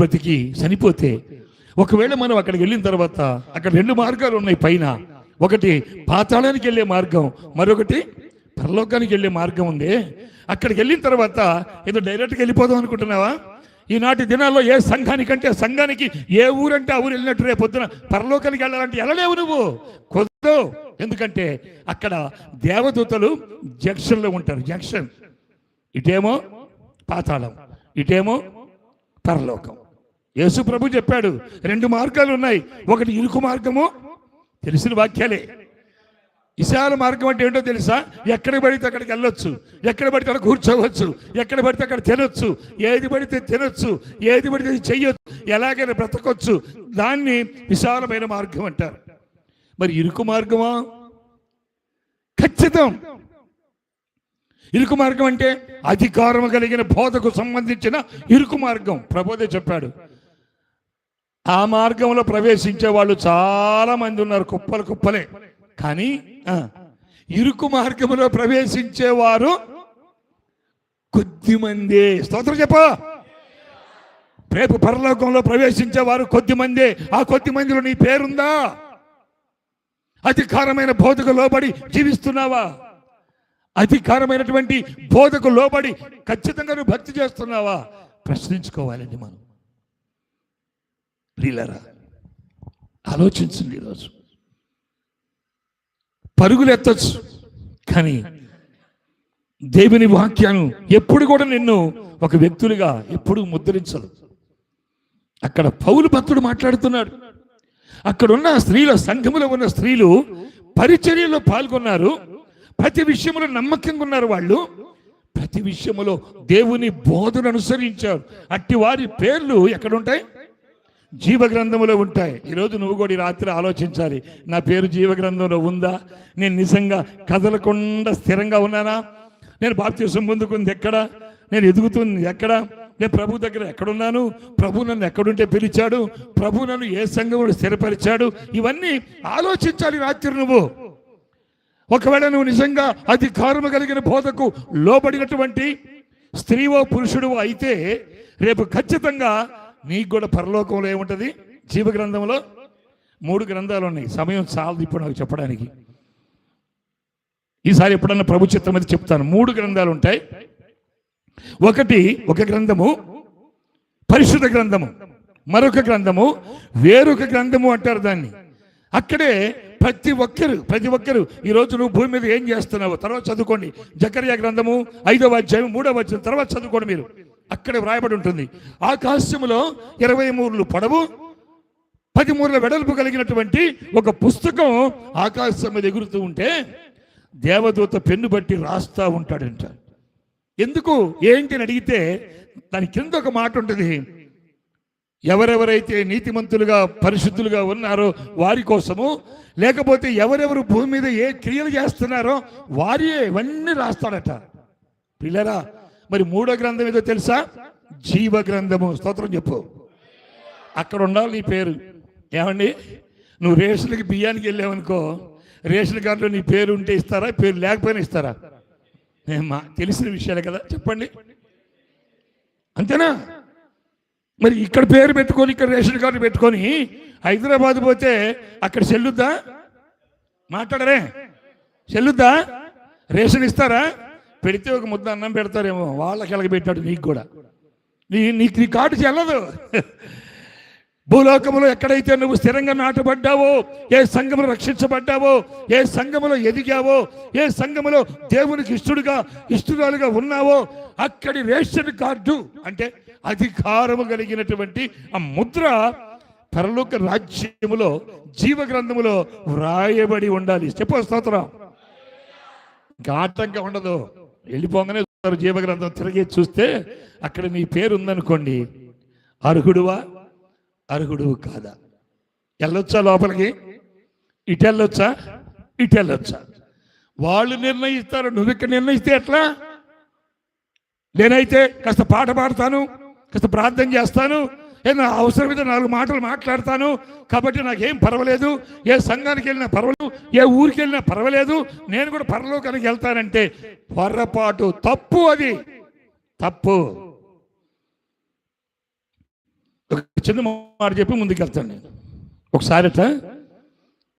బ్రతికి చనిపోతే ఒకవేళ మనం అక్కడికి వెళ్ళిన తర్వాత అక్కడ 2 మార్గాలు ఉన్నాయి పైన. ఒకటి పాతాళానికి వెళ్ళే మార్గం, మరొకటి పరలోకానికి వెళ్ళే మార్గం ఉంది. అక్కడికి వెళ్ళిన తర్వాత ఏదో డైరెక్ట్గా వెళ్ళిపోదాం అనుకుంటున్నావా? ఈనాటి దినాల్లో ఏ సంఘానికంటే సంఘానికి, ఏ ఊరంటే ఆ ఊరు వెళ్ళినట్టు రేపు పొద్దున పరలోకానికి వెళ్ళాలంటే వెళ్ళలేవు నువ్వు, కుదరదు. ఎందుకంటే అక్కడ దేవదూతలు జంక్షన్లో ఉంటారు. జంక్షన్, ఇటేమో పాతాళం, ఇటేమో పరలోకం. యేసు ప్రభు చెప్పాడు 2 మార్గాలు ఉన్నాయి. ఒకటి ఇరుకు మార్గము, తెలిసిన వాక్యాలే. విశాల మార్గం అంటే ఏంటో తెలుసా? ఎక్కడ పడితే అక్కడికి వెళ్ళొచ్చు, ఎక్కడ పడితే అక్కడ కూర్చోవచ్చు, ఎక్కడ పడితే అక్కడ తినొచ్చు, ఏది పడితే తినొచ్చు, ఏది పడితే చెయ్యొచ్చు, ఎలాగైనా బ్రతకొచ్చు. దాన్ని విశాలమైన మార్గం అంటారు. మరి ఇరుకు మార్గమా? ఖచ్చితం. ఇరుకు మార్గం అంటే అధికారం కలిగిన బోధకు సంబంధించిన ఇరుకు మార్గం. ప్రభువే చెప్పాడు. ఆ మార్గంలో ప్రవేశించే వాళ్ళు చాలా మంది ఉన్నారు, కుప్పలు కుప్పలే. కానీ ఇరుకు మార్గంలో ప్రవేశించేవారు కొద్దిమందే. స్తోత్రం చెప్ప. రేపు పరలోకంలో ప్రవేశించేవారు కొద్దిమందే. ఆ కొద్దిమందిలో నీ పేరుందా? అధికారమైన బోధకు లోబడి జీవిస్తున్నావా? అధికారమైనటువంటి బోధకు లోబడి ఖచ్చితంగా నువ్వు భక్తి చేస్తున్నావా? ప్రశ్నించుకోవాలండి మనం. ప్రియులారా, ఆలోచించండి. ఈరోజు పరుగులు ఎత్తచ్చు, కానీ దేవుని వాక్యాన్ని ఎప్పుడు కూడా నిన్ను ఒక వ్యక్తులుగా ఎప్పుడు ముద్రించదు. అక్కడ పౌలు భక్తుడు మాట్లాడుతున్నాడు. అక్కడున్న స్త్రీల సంఘములో ఉన్న స్త్రీలు పరిచర్యలో పాల్గొన్నారు. ప్రతి విషయంలో నమ్మకంగా ఉన్నారు. వాళ్ళు ప్రతి విషయంలో దేవుని బోధను అనుసరించారు. అట్టి వారి పేర్లు ఎక్కడుంటాయి? జీవగ్రంథంలో ఉంటాయి. ఈరోజు నువ్వు కూడా ఈ రాత్రి ఆలోచించాలి, నా పేరు జీవగ్రంథంలో ఉందా? నేను నిజంగా కదలకుండా స్థిరంగా ఉన్నానా? నేను బాప్తిసం పొందుకుంది ఎక్కడ? నేను ఎదుగుతుంది ఎక్కడ? నేను ప్రభు దగ్గర ఎక్కడున్నాను? ప్రభు నన్ను ఎక్కడుంటే పిలిచాడు? ప్రభు నన్ను ఏ సంఘంలో స్థిరపరిచాడు? ఇవన్నీ ఆలోచించాలి రాత్రి నువ్వు. ఒకవేళ నువ్వు నిజంగా అధికారము కలిగిన బోధకు లోబడినటువంటి స్త్రీవో పురుషుడు అయితే రేపు ఖచ్చితంగా నీకు కూడా పరలోకంలో ఏముంటుంది? జీవగ్రంథంలో 3 గ్రంథాలు ఉన్నాయి. సమయం చాలదు ఇప్పుడు నాకు చెప్పడానికి. ఈసారి ఎప్పుడన్నా ప్రభు చిత్తం అది చెప్తాను. 3 గ్రంథాలు ఉంటాయి. ఒక గ్రంథము పరిశుద్ధ గ్రంథము, మరొక గ్రంథము వేరొక గ్రంథము అంటారు దాన్ని. అక్కడే ప్రతి ఒక్కరు ఈరోజు నువ్వు భూమి మీద ఏం చేస్తున్నావు తర్వాత చదువుకోండి. జకర్యా గ్రంథము 5వ అధ్యాయం 3వ వచనం తర్వాత చదువుకోండి మీరు. అక్కడే వ్రాయబడి ఉంటుంది. ఆకాశములో 20 మూరలు పొడవు 10 మూరల వెడల్పు కలిగినటువంటి ఒక పుస్తకం ఆకాశం మీద ఎగురుతూ ఉంటే దేవదూత పెన్ను బట్టి రాస్తా ఉంటాడంట. ఎందుకు ఏంటి అని అడిగితే దాని కింద ఒక మాట ఉంటుంది. ఎవరెవరైతే నీతిమంతులుగా పరిశుద్ధులుగా ఉన్నారో వారి కోసము, లేకపోతే ఎవరెవరు భూమి మీద ఏ క్రియలు చేస్తున్నారో వారియే ఇవన్నీ రాస్తాడట. పిల్లరా, మరి 3వ గ్రంథం ఏదో తెలుసా? జీవ గ్రంథము. స్తోత్రం చెప్పు. అక్కడ ఉండాలి నీ పేరు. ఏమండి, నువ్వు రేషన్కి బియ్యానికి వెళ్ళావనుకో, రేషన్ కార్డులో నీ పేరు ఉంటే ఇస్తారా? పేరు లేకపోయినా ఇస్తారా? తెలిసిన విషయాలే కదా, చెప్పండి. అంతేనా? మరి ఇక్కడ పేరు పెట్టుకొని ఇక్కడ రేషన్ కార్డు పెట్టుకొని హైదరాబాద్ పోతే అక్కడ చెల్లుద్దా? మాట్లాడరే, చెల్లుద్దా? రేషన్ ఇస్తారా? పెడితే ఒక ముద్ద అన్నం పెడతారేమో, వాళ్ళకి ఎలగబెట్టాడు నీకు కూడా. నీకు నీ కార్డు చెల్లదు. భూలోకంలో ఎక్కడైతే నువ్వు స్థిరంగా నాటబడ్డావో, ఏ సంఘములో రక్షించబడ్డావో, ఏ సంఘములో ఎదిగావో, ఏ సంఘములో దేవునికి ఇష్టరాలుగా ఉన్నావో అక్కడి రేషన్ కార్డు అంటే అధికారము కలిగినటువంటి ఆ ముద్ర పరలోక రాజ్యములో జీవగ్రంథములో వ్రాయబడి ఉండాలి. చెప్పు స్తోత్రం. ఘాటంగా ఉండదు. వెళ్ళిపోగానే జీవగ్రంథం తిరిగి చూస్తే అక్కడ నీ పేరు ఉందనుకోండి, అర్హుడువు కాదా? వెళ్ళొచ్చా లోపలికి? ఇటు వెళ్ళొచ్చా? వాళ్ళు నిర్ణయిస్తారు. నువ్వు ఇక్కడ నిర్ణయిస్తే ఎట్లా? నేనైతే కాస్త పాట పాడతాను, కాస్త ప్రార్థన చేస్తాను, ఏదైనా అవసరమైతే 4 మాటలు మాట్లాడతాను, కాబట్టి నాకేం పర్వాలేదు, ఏ సంఘానికి వెళ్ళినా పర్వాలేదు, ఏ ఊరికి వెళ్ళినా పర్వాలేదు, నేను కూడా పరలోకానికి వెళ్తానంటే పొరపాటు, తప్పు. అది తప్పు. చిన్న మాట చెప్పి ముందుకెళ్తాను నేను. ఒకసారి